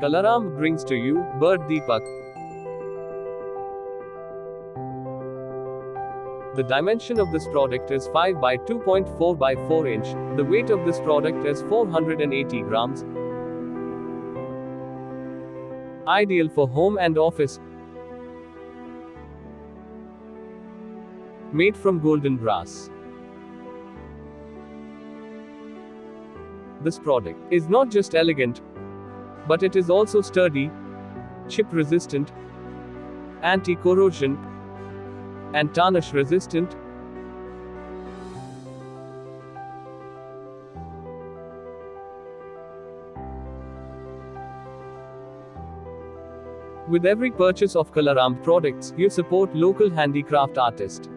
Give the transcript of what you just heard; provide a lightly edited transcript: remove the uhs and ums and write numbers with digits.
Kalarambh brings to you bird Deepak. The dimension of this product is 5 by 2.4 by 4 inch. The weight of this product is 480 grams. Ideal for home and office. Made from golden brass. This product is not just elegant, but it is also sturdy, chip resistant, anti-corrosion, and tarnish resistant. With every purchase of Kalarambh products, you support local handicraft artist.